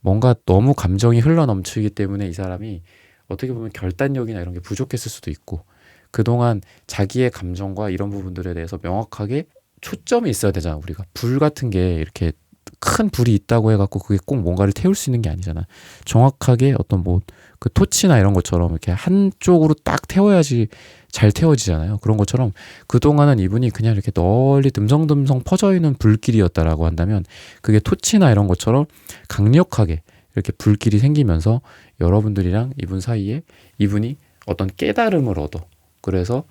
뭔가 너무 감정이 흘러넘치기 때문에 이 사람이 어떻게 보면 결단력이나 이런 게 부족했을 수도 있고, 그동안 자기의 감정과 이런 부분들에 대해서 명확하게 초점이 있어야 되잖아. 우리가 불 같은 게 이렇게 큰 불이 있다고 해갖고 그게 꼭 뭔가를 태울 수 있는 게 아니잖아. 정확하게 어떤 뭐 그 토치나 이런 것처럼 이렇게 한쪽으로 딱 태워야지 잘 태워지잖아요. 그런 것처럼 그동안은 이분이 그냥 이렇게 널리 듬성듬성 퍼져 있는 불길이었다라고 한다면, 그게 토치나 이런 것처럼 강력하게 이렇게 불길이 생기면서 여러분들이랑 이분 사이에 이분이 어떤 깨달음을 얻어. 그래서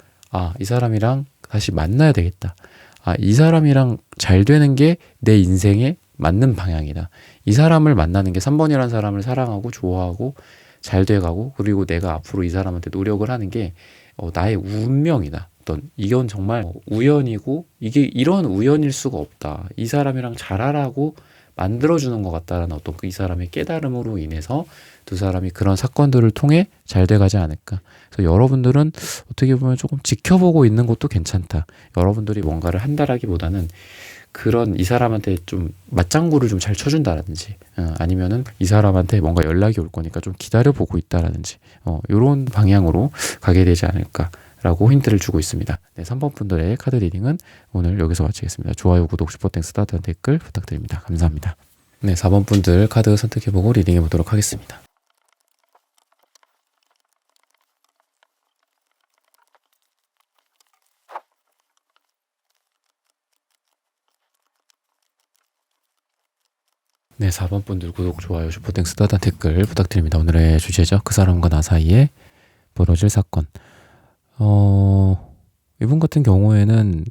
이 사람이랑 다시 만나야 되겠다. 이 사람이랑 잘 되는 게 내 인생에 맞는 방향이다. 이 사람을 만나는 게 3번이라는 사람을 사랑하고 좋아하고 잘 돼가고, 그리고 내가 앞으로 이 사람한테 노력을 하는 게 나의 운명이다. 이건 정말 우연이고, 이게 이런 우연일 수가 없다. 이 사람이랑 잘하라고 만들어주는 것 같다라는 어떤 이 사람의 깨달음으로 인해서 두 사람이 그런 사건들을 통해 잘 돼가지 않을까. 그래서 여러분들은 어떻게 보면 조금 지켜보고 있는 것도 괜찮다. 여러분들이 뭔가를 한다라기보다는 그런 이 사람한테 좀 맞장구를 좀 잘 쳐준다라든지, 아니면은 이 사람한테 뭔가 연락이 올 거니까 좀 기다려보고 있다라든지, 이런 방향으로 가게 되지 않을까라고 힌트를 주고 있습니다. 네, 3번 분들의 카드 리딩은 오늘 여기서 마치겠습니다. 좋아요, 구독, 슈퍼땡스, 따뜻한 댓글 부탁드립니다. 감사합니다. 네, 4번 분들 카드 선택해보고 리딩해보도록 하겠습니다. 네, 4번 분들 구독, 좋아요, 슈퍼땡스, 따뜻한 댓글 부탁드립니다. 오늘의 주제죠. 그 사람과 나 사이에 벌어질 사건. 이분 같은 경우에는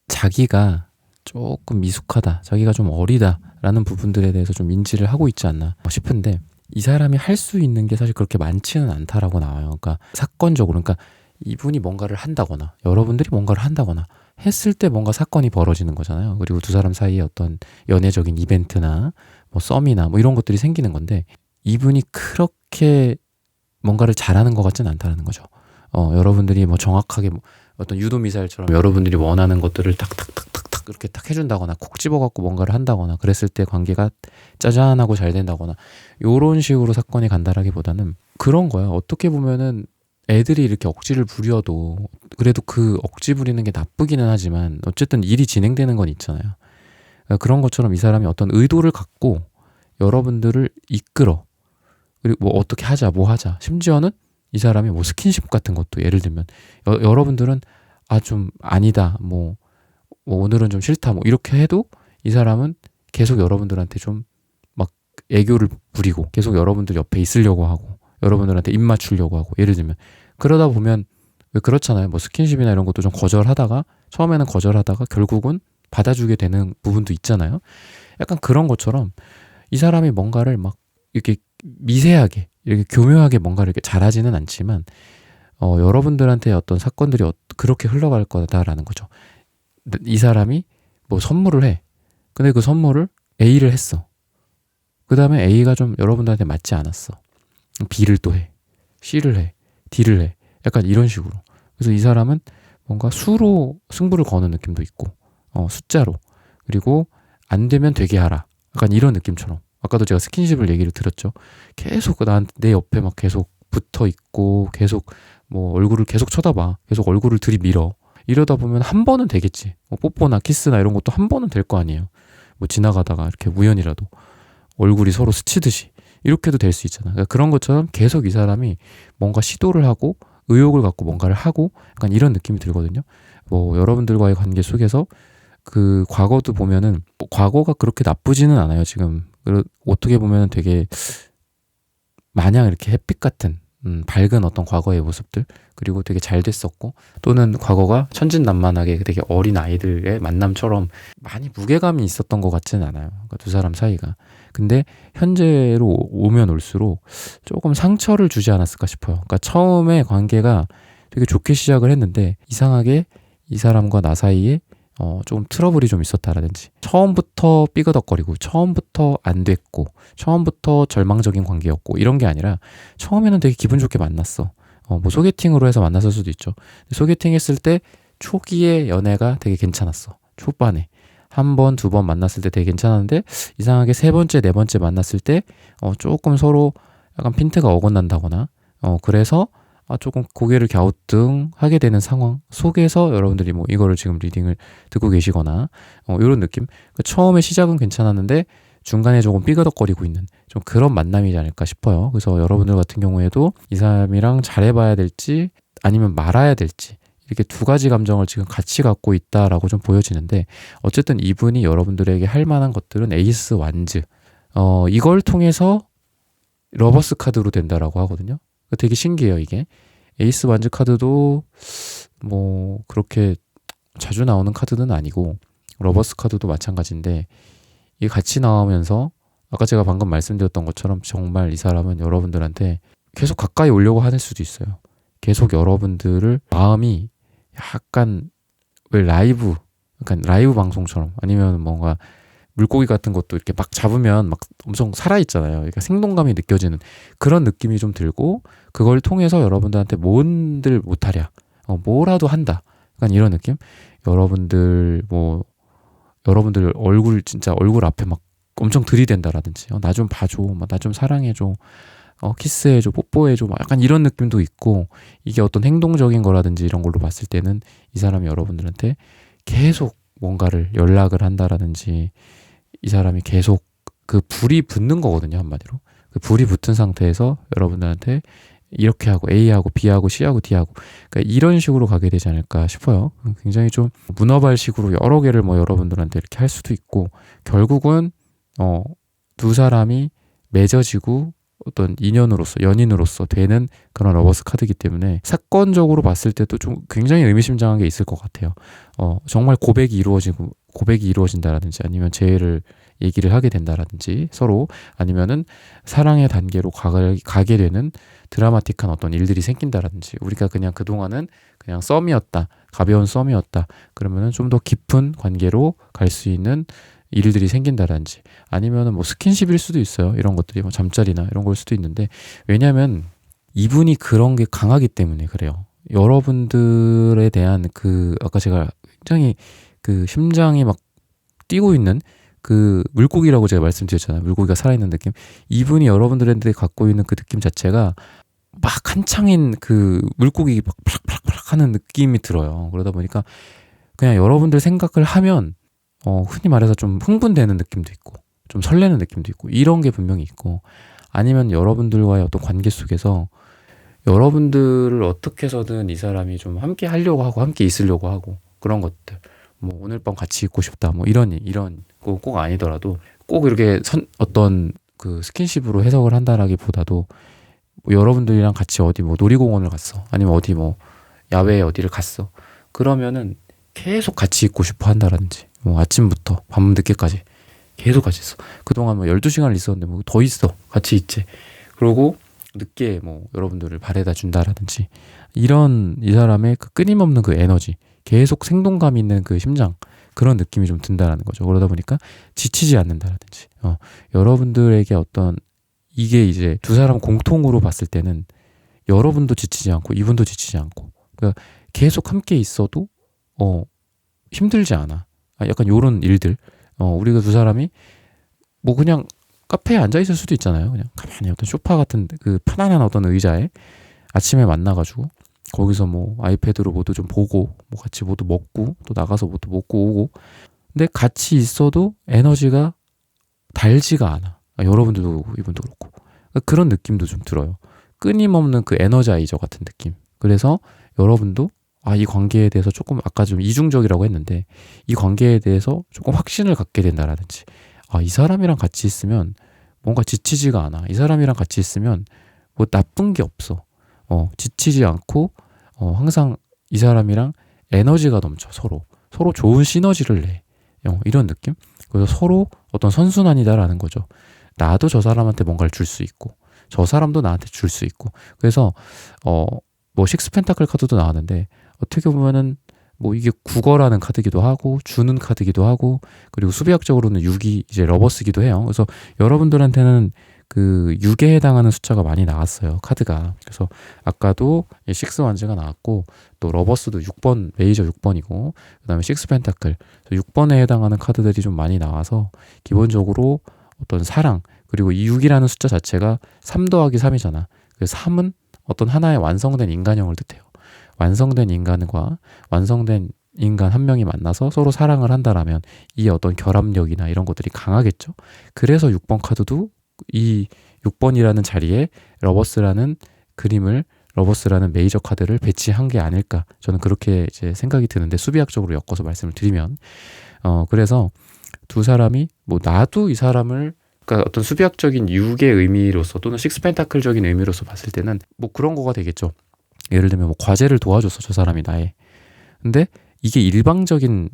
자기가 조금 미숙하다, 자기가 좀 어리다라는 부분들에 대해서 좀 인지를 하고 있지 않나 싶은데, 이 사람이 할 수 있는 게 사실 그렇게 많지는 않다라고 나와요. 그러니까 사건적으로, 그러니까 이분이 뭔가를 한다거나 여러분들이 뭔가를 한다거나 했을 때 뭔가 사건이 벌어지는 거잖아요. 그리고 두 사람 사이에 어떤 연애적인 이벤트나 뭐 썸이나 뭐 이런 것들이 생기는 건데, 이분이 그렇게 뭔가를 잘하는 것 같진 않다는 거죠. 여러분들이 뭐 정확하게 어떤 유도 미사일처럼 여러분들이 원하는 것들을 탁탁탁탁탁 이렇게 탁 해준다거나 콕 집어갖고 뭔가를 한다거나 그랬을 때 관계가 짜잔하고 잘 된다거나 요런 식으로 사건이 간다라기보다는 그런 거야. 어떻게 보면은 애들이 이렇게 억지를 부려도 그래도 그 억지 부리는 게 나쁘기는 하지만 어쨌든 일이 진행되는 건 있잖아요. 그러니까 그런 것처럼 이 사람이 어떤 의도를 갖고 여러분들을 이끌어. 그리고 뭐 어떻게 하자, 뭐 하자. 심지어는 이 사람이 뭐 스킨십 같은 것도 예를 들면 여러분들은 좀 아니다. 뭐 오늘은 좀 싫다. 뭐 이렇게 해도 이 사람은 계속 여러분들한테 좀 막 애교를 부리고 계속 여러분들 옆에 있으려고 하고 여러분들한테 입 맞추려고 하고 예를 들면 그러다 보면 왜 그렇잖아요. 뭐 스킨십이나 이런 것도 좀 거절하다가 처음에는 거절하다가 결국은 받아주게 되는 부분도 있잖아요. 약간 그런 것처럼 이 사람이 뭔가를 막 이렇게 미세하게 이렇게 교묘하게 뭔가를 이렇게 잘하지는 않지만 여러분들한테 어떤 사건들이 그렇게 흘러갈 거다라는 거죠. 이 사람이 뭐 선물을 해. 근데 그 선물을 A를 했어. 그 다음에 A가 좀 여러분들한테 맞지 않았어. B를 또 해. C를 해. D를 해. 약간 이런 식으로. 그래서 이 사람은 뭔가 수로 승부를 거는 느낌도 있고 숫자로 그리고 안 되면 되게 하라. 약간 이런 느낌처럼 아까도 제가 스킨십을 얘기를 드렸죠. 계속 내 옆에 막 계속 붙어 있고 계속 뭐 얼굴을 계속 쳐다봐. 계속 얼굴을 들이밀어. 이러다 보면 한 번은 되겠지. 뭐 뽀뽀나 키스나 이런 것도 한 번은 될 거 아니에요. 뭐 지나가다가 이렇게 우연이라도 얼굴이 서로 스치듯이 이렇게도 될 수 있잖아. 그러니까 그런 것처럼 계속 이 사람이 뭔가 시도를 하고 의욕을 갖고 뭔가를 하고 약간 이런 느낌이 들거든요. 뭐 여러분들과의 관계 속에서 그 과거도 보면은 뭐 과거가 그렇게 나쁘지는 않아요. 지금 어떻게 보면은 되게 마냥 이렇게 햇빛 같은 밝은 어떤 과거의 모습들 그리고 되게 잘 됐었고 또는 과거가 천진난만하게 되게 어린 아이들의 만남처럼 많이 무게감이 있었던 것 같지는 않아요. 그러니까 두 사람 사이가. 근데 현재로 오면 올수록 조금 상처를 주지 않았을까 싶어요. 그러니까 처음에 관계가 되게 좋게 시작을 했는데 이상하게 이 사람과 나 사이에 조금 트러블이 좀 있었다라든지 처음부터 삐그덕거리고 처음부터 안 됐고 처음부터 절망적인 관계였고 이런 게 아니라 처음에는 되게 기분 좋게 만났어. 뭐 소개팅으로 해서 만났을 수도 있죠. 소개팅 했을 때 초기에 연애가 되게 괜찮았어. 초반에 한 번, 두 번 만났을 때 되게 괜찮았는데 이상하게 세 번째, 네 번째 만났을 때 조금 서로 약간 핀트가 어긋난다거나 그래서 조금 고개를 갸우뚱하게 되는 상황 속에서 여러분들이 뭐 이거를 지금 리딩을 듣고 계시거나 이런 느낌. 그러니까 처음에 시작은 괜찮았는데 중간에 조금 삐그덕거리고 있는 좀 그런 만남이지 않을까 싶어요. 그래서 여러분들 같은 경우에도 이 사람이랑 잘해봐야 될지 아니면 말아야 될지 이렇게 두 가지 감정을 지금 같이 갖고 있다라고 좀 보여지는데 어쨌든 이분이 여러분들에게 할 만한 것들은 에이스 완즈 이걸 통해서 러버스 카드로 된다라고 하거든요. 되게 신기해요 이게. 에이스 완즈 카드도 뭐 그렇게 자주 나오는 카드는 아니고 러버스 카드도 마찬가지인데 이게 같이 나오면서 아까 제가 방금 말씀드렸던 것처럼 정말 이 사람은 여러분들한테 계속 가까이 오려고 하는 수도 있어요. 계속 여러분들을 마음이 약간 왜 약간 라이브 방송처럼 아니면 뭔가 물고기 같은 것도 이렇게 막 잡으면 막 엄청 살아있잖아요. 그러니까 생동감이 느껴지는 그런 느낌이 좀 들고 그걸 통해서 여러분들한테 뭔들 못하랴 뭐라도 한다. 약간 이런 느낌? 여러분들 진짜 얼굴 앞에 막 엄청 들이댄다라든지 나 좀 봐줘. 나 좀 사랑해줘. 키스해줘, 뽀뽀해줘, 막 약간 이런 느낌도 있고 이게 어떤 행동적인 거라든지 이런 걸로 봤을 때는 이 사람이 여러분들한테 계속 뭔가를 연락을 한다라든지 이 사람이 계속 그 불이 붙는 거거든요. 한마디로 그 불이 붙은 상태에서 여러분들한테 이렇게 하고 A하고 B하고 C하고 D하고 그러니까 이런 식으로 가게 되지 않을까 싶어요. 굉장히 좀 문어발식으로 여러 개를 뭐 여러분들한테 이렇게 할 수도 있고 결국은 두 사람이 맺어지고 어떤 인연으로서 연인으로서 되는 그런 러버스 카드이기 때문에 사건적으로 봤을 때도 좀 굉장히 의미심장한 게 있을 것 같아요. 정말 고백이 이루어진다라든지 아니면 재회를 얘기를 하게 된다라든지 서로 아니면은 사랑의 단계로 가게 되는 드라마틱한 어떤 일들이 생긴다라든지 우리가 그냥 그동안은 그냥 썸이었다 가벼운 썸이었다 그러면은 좀 더 깊은 관계로 갈 수 있는 일들이 생긴다든지 아니면은 뭐 스킨십일 수도 있어요. 이런 것들이 뭐 잠자리나 이런 걸 수도 있는데 왜냐하면 이분이 그런 게 강하기 때문에 그래요. 여러분들에 대한 아까 제가 굉장히 심장이 막 뛰고 있는 물고기라고 제가 말씀드렸잖아요. 물고기가 살아있는 느낌. 이분이 여러분들한테 갖고 있는 그 느낌 자체가 막 한창인 물고기 막 플락플락플락 하는 느낌이 들어요. 그러다 보니까 그냥 여러분들 생각을 하면 흔히 말해서 좀 흥분되는 느낌도 있고 좀 설레는 느낌도 있고 이런 게 분명히 있고, 아니면 여러분들과의 어떤 관계 속에서 여러분들을 어떻게 해서든 이 사람이 좀 함께 하려고 하고 함께 있으려고 하고 그런 것들, 뭐 오늘 밤 같이 있고 싶다 뭐 이런 거 꼭 아니더라도 꼭 이렇게 어떤 스킨십으로 해석을 한다라기보다도 뭐 여러분들이랑 같이 어디 뭐 놀이공원을 갔어, 아니면 어디 뭐 야외에 어디를 갔어, 그러면은 계속 같이 있고 싶어 한다라든지, 뭐 아침부터 밤 늦게까지 계속 같이 있어, 그동안 뭐 12시간을 있었는데 뭐 더 있어, 같이 있지, 그러고 늦게 뭐 여러분들을 바래다 준다라든지, 이런 이 사람의 끊임없는 에너지, 계속 생동감 있는 심장, 그런 느낌이 좀 든다라는 거죠. 그러다 보니까 지치지 않는다라든지, 여러분들에게 어떤 이게 이제 두 사람 공통으로 봤을 때는 여러분도 지치지 않고 이분도 지치지 않고, 그러니까 계속 함께 있어도 힘들지 않아. 약간 요런 일들. 우리가 두 사람이 뭐 그냥 카페에 앉아 있을 수도 있잖아요. 그냥 가만히 어떤 소파 같은 편안한 어떤 의자에 아침에 만나가지고 거기서 뭐 아이패드로 뭐도 좀 보고 뭐 같이 뭐도 먹고 또 나가서 뭐도 먹고 오고, 근데 같이 있어도 에너지가 달지가 않아. 여러분들도 그렇고 이분도 그렇고, 그런 느낌도 좀 들어요. 끊임없는 에너자이저 같은 느낌. 그래서 여러분도 이 관계에 대해서 조금, 아까 좀 이중적이라고 했는데 이 관계에 대해서 조금 확신을 갖게 된다라든지, 이 사람이랑 같이 있으면 뭔가 지치지가 않아. 이 사람이랑 같이 있으면 뭐 나쁜 게 없어. 지치지 않고 항상 이 사람이랑 에너지가 넘쳐. 서로 좋은 시너지를 내. 이런 느낌? 그래서 서로 어떤 선순환이다라는 거죠. 나도 저 사람한테 뭔가를 줄 수 있고 저 사람도 나한테 줄 수 있고. 그래서 뭐 식스 펜타클 카드도 나왔는데 어떻게 보면은 뭐 이게 국어라는 카드기도 하고 주는 카드기도 하고, 그리고 수비학적으로는 6이 이제 러버스기도 해요. 그래서 여러분들한테는 6에 해당하는 숫자가 많이 나왔어요, 카드가. 그래서 아까도 식스 완즈가 나왔고 또 러버스도 6번, 메이저 6번이고 그다음에 식스 펜타클 6번에 해당하는 카드들이 좀 많이 나와서 기본적으로 어떤 사랑, 그리고 이 6이라는 숫자 자체가 3 더하기 3이잖아. 그래서 3은 어떤 하나의 완성된 인간형을 뜻해요. 완성된 인간과 완성된 인간 한 명이 만나서 서로 사랑을 한다라면 이 어떤 결합력이나 이런 것들이 강하겠죠. 그래서 6번 카드도 이 6번이라는 자리에 러버스라는 메이저 카드를 배치한 게 아닐까, 저는 그렇게 이제 생각이 드는데, 수비학적으로 엮어서 말씀을 드리면 그래서 두 사람이 뭐 나도 이 사람을, 그러니까 어떤 수비학적인 6의 의미로서 또는 식스 펜타클적인 의미로서 봤을 때는 뭐 그런 거가 되겠죠. 예를 들면 뭐 과제를 도와줬어, 저 사람이 나의. 근데 이게 일방적인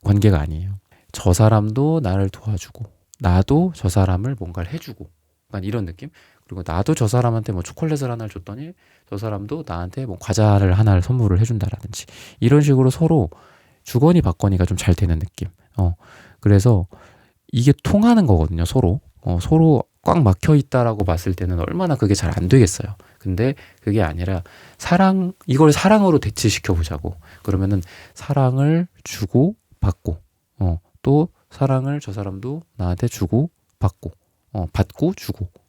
관계가 아니에요. 저 사람도 나를 도와주고 나도 저 사람을 뭔가를 해주고, 약간 이런 느낌. 그리고 나도 저 사람한테 뭐 초콜릿을 하나를 줬더니 저 사람도 나한테 뭐 과자를 하나를 선물을 해준다라든지, 이런 식으로 서로 주거니 받거니가 좀 잘 되는 느낌. 그래서 이게 통하는 거거든요. 서로 꽉 막혀 있다라고 봤을 때는 얼마나 그게 잘 안 되겠어요. 근데 그게 아니라 이걸 사랑으로 대치시켜 보자고. 그러면은 사랑을 주고 받고, 또 사랑을 저 사람도 나한테 주고 받고, 받고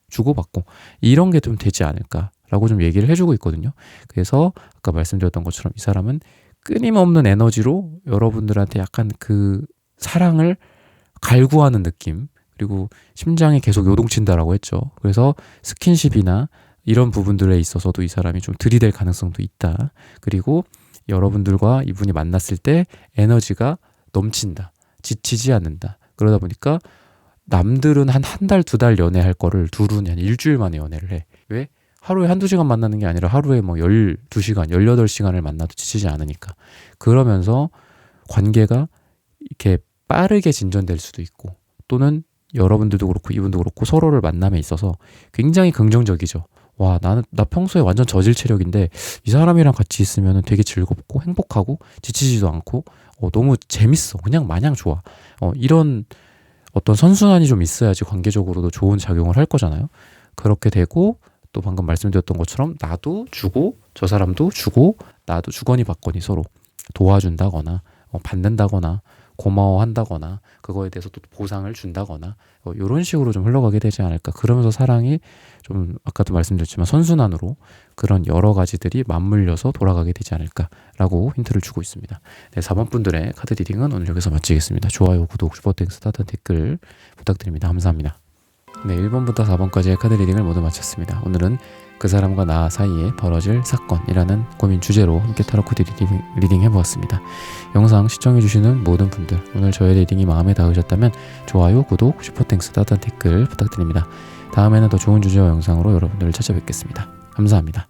주고 받고, 이런 게 좀 되지 않을까라고 좀 얘기를 해주고 있거든요. 그래서 아까 말씀드렸던 것처럼 이 사람은 끊임없는 에너지로 여러분들한테 약간 사랑을 갈구하는 느낌, 그리고 심장이 계속 요동친다라고 했죠. 그래서 스킨십이나 이런 부분들에 있어서도 이 사람이 좀 들이댈 가능성도 있다. 그리고 여러분들과 이분이 만났을 때 에너지가 넘친다. 지치지 않는다. 그러다 보니까 남들은 한 달, 2달 연애할 거를 둘은 한 일주일 만에 연애를 해. 왜? 하루에 1-2시간 만나는 게 아니라 하루에 뭐 12시간, 18시간을 만나도 지치지 않으니까. 그러면서 관계가 이렇게 빠르게 진전될 수도 있고, 또는 여러분들도 그렇고 이분도 그렇고 서로를 만남에 있어서 굉장히 긍정적이죠. 와, 나 평소에 완전 저질 체력인데 이 사람이랑 같이 있으면 되게 즐겁고 행복하고 지치지도 않고 너무 재밌어. 그냥 마냥 좋아. 이런 어떤 선순환이 좀 있어야지 관계적으로도 좋은 작용을 할 거잖아요. 그렇게 되고 또 방금 말씀드렸던 것처럼 나도 주고 저 사람도 주고 나도 주거니 받거니 서로 도와준다거나 받는다거나 고마워한다거나 그거에 대해서 또 보상을 준다거나 이런 식으로 좀 흘러가게 되지 않을까. 그러면서 사랑이 좀 아까도 말씀드렸지만 선순환으로 그런 여러 가지들이 맞물려서 돌아가게 되지 않을까라고 힌트를 주고 있습니다. 네, 4번 분들의 카드 리딩은 오늘 여기서 마치겠습니다. 좋아요, 구독, 슈퍼땡스, 따뜻한 댓글 부탁드립니다. 감사합니다. 네, 1번부터 4번까지의 카드 리딩을 모두 마쳤습니다. 오늘은 그 사람과 나 사이에 벌어질 사건이라는 고민 주제로 함께 타로 카드 리딩 해보았습니다. 영상 시청해주시는 모든 분들, 오늘 저의 리딩이 마음에 닿으셨다면 좋아요, 구독, 슈퍼땡스, 따뜻한 댓글 부탁드립니다. 다음에는 더 좋은 주제와 영상으로 여러분들을 찾아뵙겠습니다. 감사합니다.